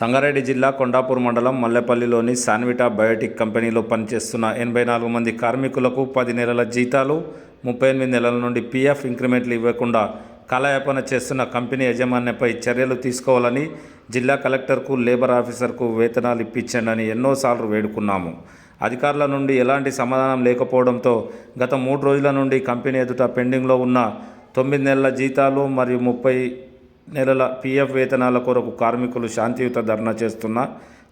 సంగారెడ్డి జిల్లా కొండాపూర్ మండలం మల్లెపల్లిలోని శాన్విటా బయోటిక్ కంపెనీలో పనిచేస్తున్న 84 మంది కార్మికులకు 10 నెలల జీతాలు, 38 నెలల నుండి పీఎఫ్ ఇంక్రిమెంట్లు ఇవ్వకుండా కాలయాపన చేస్తున్న కంపెనీ యాజమాన్యంపై చర్యలు తీసుకోవాలని జిల్లా కలెక్టర్కు, లేబర్ ఆఫీసర్కు వేతనాలు ఇప్పించండి ఎన్నోసార్లు వేడుకున్నాము. అధికారుల నుండి ఎలాంటి సమాధానం లేకపోవడంతో గత 3 రోజుల నుండి కంపెనీ ఎదుట పెండింగ్లో ఉన్న 9 నెలల జీతాలు మరియు 30 నెలల పీఎఫ్ వేతనాల కొరకు కార్మికులు శాంతియుత ధర్నా చేస్తున్న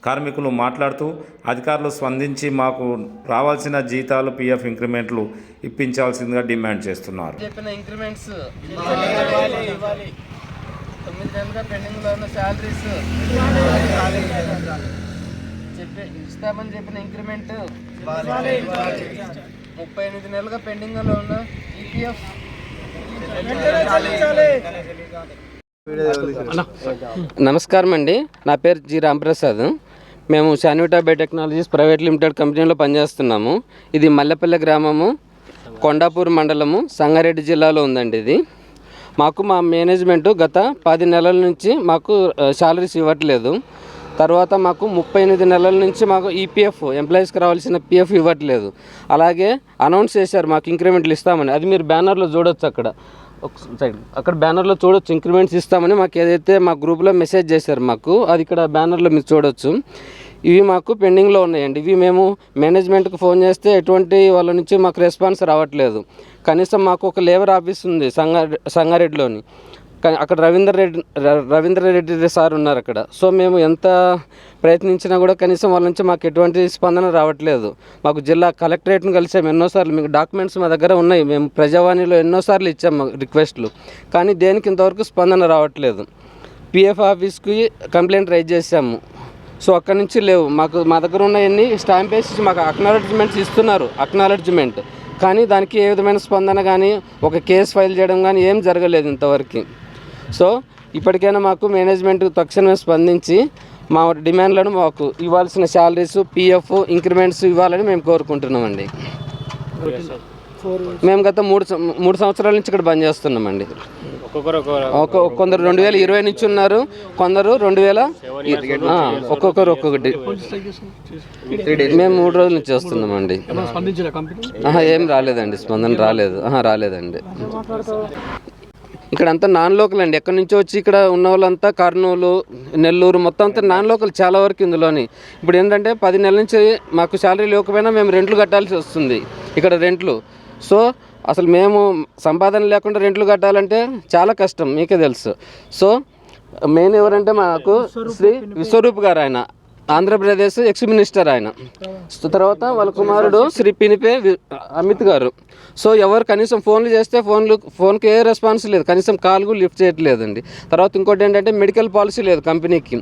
కార్మికులు మాట్లాడుతూ అధికారులు స్పందించి మాకు రావాల్సిన జీతాలు, పీఎఫ్ ఇంక్రిమెంట్లు ఇప్పించాల్సిందిగా డిమాండ్ చేస్తున్నారు. చెప్పిన ఇంక్రిమెంట్స్ ఇవ్వాలి, 9 నెలలుగా పెండింగ్లో ఉన్న శాలరీస్ ఇస్తామని చెప్పిన ఇంక్రిమెంట్ 38 నెలలుగా పెండింగ్లో ఉన్న ఈపీఎఫ్ నమస్కారం అండి. నా పేరు జి రాంప్రసాద్. మేము శాన్విటా బయోటెక్నాలజీస్ ప్రైవేట్ లిమిటెడ్ కంపెనీలో పనిచేస్తున్నాము. ఇది మల్లెపల్లి గ్రామము, కొండాపూర్ మండలము, సంగారెడ్డి జిల్లాలో ఉందండి. ఇది మాకు మా మేనేజ్మెంటు గత 10 నెలల నుంచి మాకు శాలరీస్ ఇవ్వట్లేదు. తర్వాత మాకు 38 నెలల నుంచి మాకు ఈపీఎఫ్ ఎంప్లాయీస్కి రావాల్సిన పీఎఫ్ ఇవ్వట్లేదు. అలాగే అనౌన్స్ చేశారు మాకు ఇంక్రిమెంట్లు ఇస్తామని. అది మీరు బ్యానర్లో చూడొచ్చు, అక్కడ బ్యానర్లో చూడొచ్చు ఇంక్రిమెంట్స్ ఇస్తామని మాకు ఏదైతే మా గ్రూప్లో మెసేజ్ చేశారు మాకు, అది ఇక్కడ బ్యానర్లో మీరు చూడొచ్చు. ఇవి మాకు పెండింగ్లో ఉన్నాయండి. ఇవి మేము మేనేజ్మెంట్కి ఫోన్ చేస్తే ఎటువంటి వాళ్ళ నుంచి మాకు రెస్పాన్స్ రావట్లేదు. కనీసం మాకు ఒక లేబర్ ఆఫీస్ ఉంది సంగారెడ్డిలోని, కానీ అక్కడ రవీంద్ర రెడ్డి సార్ ఉన్నారు అక్కడ. సో మేము ఎంత ప్రయత్నించినా కూడా కనీసం వాళ్ళ నుంచి మాకు ఎటువంటి స్పందన రావట్లేదు. మాకు జిల్లా కలెక్టరేట్ను కలిసాము ఎన్నోసార్లు. మీకు డాక్యుమెంట్స్ మా దగ్గర ఉన్నాయి, మేము ప్రజావాణిలో ఎన్నోసార్లు ఇచ్చాము రిక్వెస్ట్లు, కానీ దేనికి ఇంతవరకు స్పందన రావట్లేదు. పిఎఫ్ ఆఫీస్కి కంప్లైంట్ రైజ్ చేసాము, సో అక్కడి నుంచి లేవు. మా దగ్గర ఉన్నవన్నీ స్టాంప్ వేసి మాకు అక్నాలెడ్జ్మెంట్స్ ఇస్తున్నారు, కానీ దానికి ఏ విధమైన స్పందన కానీ, ఒక కేసు ఫైల్ చేయడం కానీ ఏం జరగలేదు ఇంతవరకు. సో ఇప్పటికైనా మాకు మేనేజ్మెంట్ తక్షణమే స్పందించి మా డిమాండ్లను మాకు ఇవ్వాల్సిన శాలరీస్, పీఎఫ్ ఇంక్రిమెంట్స్ ఇవ్వాలని మేము కోరుకుంటున్నామండి. మేము గత 3 సంవత్సరాల నుంచి ఇక్కడ బంద్ చేస్తున్నామండి. కొందరు 2020 నుంచి ఉన్నారు, కొందరు 2000, ఒక్కొక్కటి. మేము 3 రోజుల నుంచి వస్తున్నామండి. ఏం రాలేదండి, స్పందన రాలేదండి. ఇక్కడ అంతా నాన్ లోకల్ అండి. ఎక్కడి నుంచో వచ్చి ఇక్కడ ఉన్న వాళ్ళంతా కర్నూలు, నెల్లూరు మొత్తం అంతా నాన్ లోకల్ చాలా వరకు ఇందులోని. ఇప్పుడు ఏంటంటే 10 నెలల నుంచి మాకు శాలరీ లేకపోయినా మేము రెంట్లు కట్టాల్సి వస్తుంది ఇక్కడ రెంట్లు. సో అసలు మేము సంపాదన లేకుండా రెంట్లు కట్టాలంటే చాలా కష్టం, మీకే తెలుసు. సో మెయిన్ ఎవరంటే మాకు శ్రీ విశ్వరూప్ గారు, ఆయన ఆంధ్రప్రదేశ్ ఎక్స్ మినిస్టర్ ఆయన. తర్వాత వాళ్ళ కుమారుడు శ్రీ పినిపే అమిత్ గారు. సో ఎవరు కనీసం ఫోన్లు చేస్తే ఫోన్కి ఏ రెస్పాన్స్ లేదు, కనీసం కాల్ కూడా లిఫ్ట్ చేయట్లేదండి. తర్వాత ఇంకోటి ఏంటంటే మెడికల్ పాలసీ లేదు కంపెనీకి.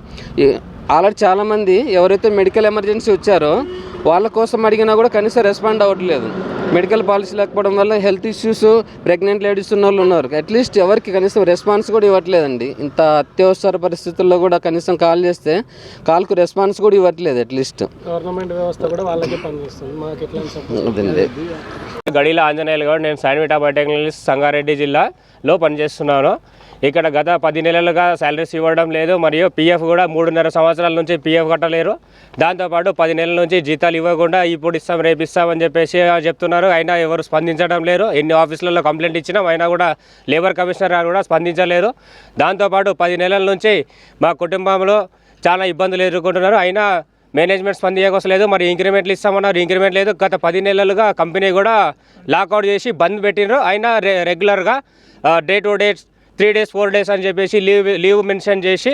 ఆల్రెడీ చాలామంది ఎవరైతే మెడికల్ ఎమర్జెన్సీ వచ్చారో వాళ్ళ కోసం అడిగినా కూడా కనీసం రెస్పాండ్ అవ్వట్లేదు. మెడికల్ పాలసీ లేకపోవడం వల్ల హెల్త్ ఇష్యూస్, ప్రెగ్నెంట్ లేడీస్ ఉన్న వాళ్ళు ఉన్నారు. అట్లీస్ట్ ఎవరికి కనీసం రెస్పాన్స్ కూడా ఇవ్వట్లేదండి. ఇంత అత్యవసర పరిస్థితుల్లో కూడా కనీసం కాల్ చేస్తే కాల్కు రెస్పాన్స్ కూడా ఇవ్వట్లేదు. అట్లీస్ట్ గవర్నమెంట్ వ్యవస్థ కూడా వాళ్ళకే పనిచేస్తుంది. మాకు ఎట్లా అదండి. గడిల ఆంజనేయులు గారు, నేను శాన్విటా బయోటెక్నాలజీస్ సంగారెడ్డి జిల్లాలో పనిచేస్తున్నాను. ఇక్కడ గత 10 నెలలుగా శాలరీస్ ఇవ్వడం లేదు, మరియు పీఎఫ్ కూడా 3.5 సంవత్సరాల నుంచి పీఎఫ్ కట్టలేరు. దాంతోపాటు 10 నెలల నుంచి జీతాలు ఇవ్వకుండా ఇప్పుడు ఇస్తాం, రేపు ఇస్తామని చెప్పేసి చెప్తున్నారు. అయినా ఎవరు స్పందించడం లేరు. ఎన్ని ఆఫీసులలో కంప్లైంట్ ఇచ్చినాం, అయినా కూడా లేబర్ కమిషనర్ గారు కూడా స్పందించలేరు. దాంతోపాటు 10 నెలల నుంచి మా కుటుంబంలో చాలా ఇబ్బందులు ఎదుర్కొంటున్నారు. అయినా మేనేజ్మెంట్ స్పందించలేదు. మరి ఇంక్రిమెంట్లు ఇస్తామన్నారు, ఇంక్రిమెంట్ లేదు. గత 10 నెలలుగా కంపెనీ కూడా లాకౌట్ చేసి బంద్ పెట్టినారు. అయినా రెగ్యులర్గా day to day 3 days 4 days అని చెప్పేసి లీవ్ మెన్షన్ చేసి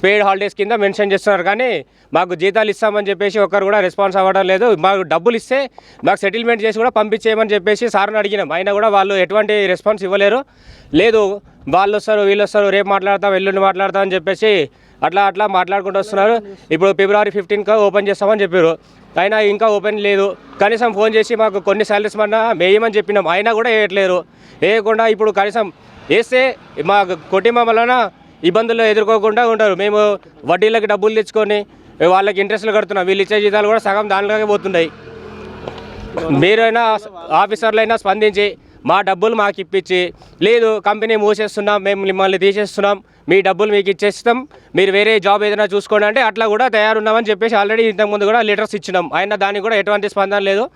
పెయిడ్ హాలిడేస్ కింద మెన్షన్ చేస్తున్నారు. కానీ మాకు జీతాలు ఇస్తామని చెప్పేసి ఒక్కరు కూడా రెస్పాన్స్ అవ్వడం లేదు. మాకు డబ్బులు ఇస్తే మాకు సెటిల్మెంట్ చేసి కూడా పంపించేయమని చెప్పేసి సార్ని అడిగినాం. అయినా కూడా వాళ్ళు ఎటువంటి రెస్పాన్స్ ఇవ్వలేరు. లేదు వాళ్ళు వస్తారు, వీళ్ళు వస్తారు, రేపు మాట్లాడతాం, ఎల్లుండి మాట్లాడతాం అని చెప్పేసి అట్లా మాట్లాడుకుంటూ వస్తున్నారు. ఇప్పుడు February 15కి ఓపెన్ చేస్తామని చెప్పారు, అయినా ఇంకా ఓపెన్ లేదు. కనీసం ఫోన్ చేసి మాకు కొన్ని శాలరీస్ మన్నా వేయమని చెప్పినాం, అయినా కూడా వేయట్లేరు. వేయకుండా ఇప్పుడు కనీసం వేస్తే మా కుటుంబం వలన ఇబ్బందులు ఎదుర్కోకుండా ఉంటారు. మేము వడ్డీలకి డబ్బులు తెచ్చుకొని వాళ్ళకి ఇంట్రెస్ట్లు కడుతున్నాం. వీళ్ళు ఇచ్చే జీతాలు కూడా సగం దానిలోనే పోతున్నాయి. మీరైనా ఆఫీసర్లైనా స్పందించి మా డబ్బులు మాకు ఇప్పించి, లేదు కంపెనీ మూసేస్తున్నాం, మేము మిమ్మల్ని తీసేస్తున్నాం, మీ డబ్బులు మీకు ఇచ్చేస్తాం, మీరు వేరే జాబ్ ఏదైనా చూసుకోండి అంటే అట్లా కూడా తయారున్నామని చెప్పేసి ఆల్రెడీ ఇంతకుముందు కూడా లెటర్స్ ఇచ్చినాం. అయినా దానికి కూడా ఎటువంటి స్పందన లేదు.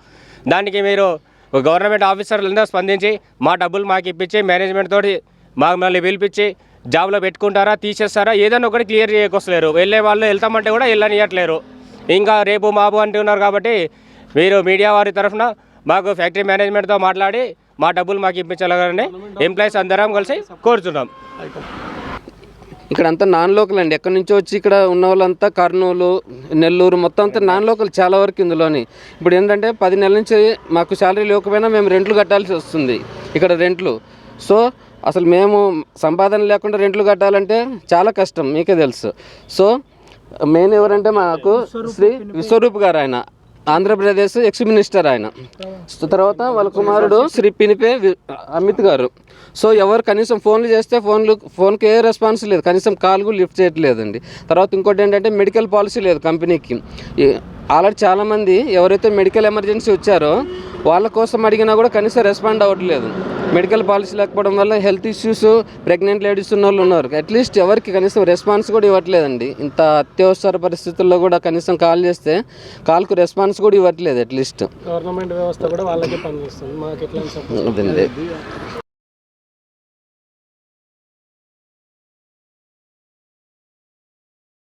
దానికి మీరు గవర్నమెంట్ ఆఫీసర్లందరూ స్పందించి మా డబ్బులు మాకు ఇప్పించి మేనేజ్మెంట్ తోటి మమ్మల్ని పిలిపించి జాబ్లో పెట్టుకుంటారా, తీసేస్తారా, ఏదైనా ఒకటి క్లియర్ చేయకొస్తలేరు. వెళ్ళే వాళ్ళు వెళ్తామంటే కూడా వెళ్ళనియట్లేరు. ఇంకా రేపు మాపు అంటున్నారు. కాబట్టి మీరు మీడియా వారి తరఫున మాకు ఫ్యాక్టరీ మేనేజ్మెంట్తో మాట్లాడి మా డబ్బులు మాకు ఇప్పించాలని ఎంప్లాయీస్ అందరం కలిసి కోరుతున్నాం. ఇక్కడ అంతా నాన్ లోకల్ అండి. ఎక్కడి నుంచో వచ్చి ఇక్కడ ఉన్న వాళ్ళంతా కర్నూలు, నెల్లూరు మొత్తం అంతా నాన్ లోకల్ చాలా వరకు ఇందులోని. ఇప్పుడు ఏంటంటే 10 నెలల నుంచి మాకు శాలరీ లేకపోయినా మేము రెంట్లు కట్టాల్సి వస్తుంది ఇక్కడ రెంట్లు. సో అసలు మేము సంపాదన లేకుండా రెంట్లు కట్టాలంటే చాలా కష్టం, మీకే తెలుసు. సో మెయిన్ ఎవరంటే మాకు శ్రీ విశ్వరూప్ గారు, ఆయన ఆంధ్రప్రదేశ్ ఎక్స్ మినిస్టర్ ఆయన. తర్వాత వాళ్ళ కుమారుడు శ్రీ పినిపే అమిత్ గారు. సో ఎవరు కనీసం ఫోన్లు చేస్తే ఫోన్కి ఏ రెస్పాన్స్ లేదు, కనీసం కాల్ కూడా లిఫ్ట్ చేయట్లేదండి. తర్వాత ఇంకోటి ఏంటంటే మెడికల్ పాలసీ లేదు కంపెనీకి. ఆల్రెడీ చాలామంది ఎవరైతే మెడికల్ ఎమర్జెన్సీ వచ్చారో వాళ్ళ కోసం అడిగినా కూడా కనీసం రెస్పాండ్ అవ్వట్లేదు. మెడికల్ పాలసీ లేకపోవడం వల్ల హెల్త్ ఇష్యూస్, ప్రెగ్నెంట్ లేడీస్ ఉన్న వాళ్ళు ఉన్నారు. అట్లీస్ట్ ఎవరికి కనీసం రెస్పాన్స్ కూడా ఇవ్వట్లేదండి. ఇంత అత్యవసర పరిస్థితుల్లో కూడా కనీసం కాల్ చేస్తే కాల్కు రెస్పాన్స్ కూడా ఇవ్వట్లేదు. అట్లీస్ట్ గవర్నమెంట్ వ్యవస్థ కూడా వాళ్ళకే పనిచేస్తుంది, మాకు ఎట్లా అదండి.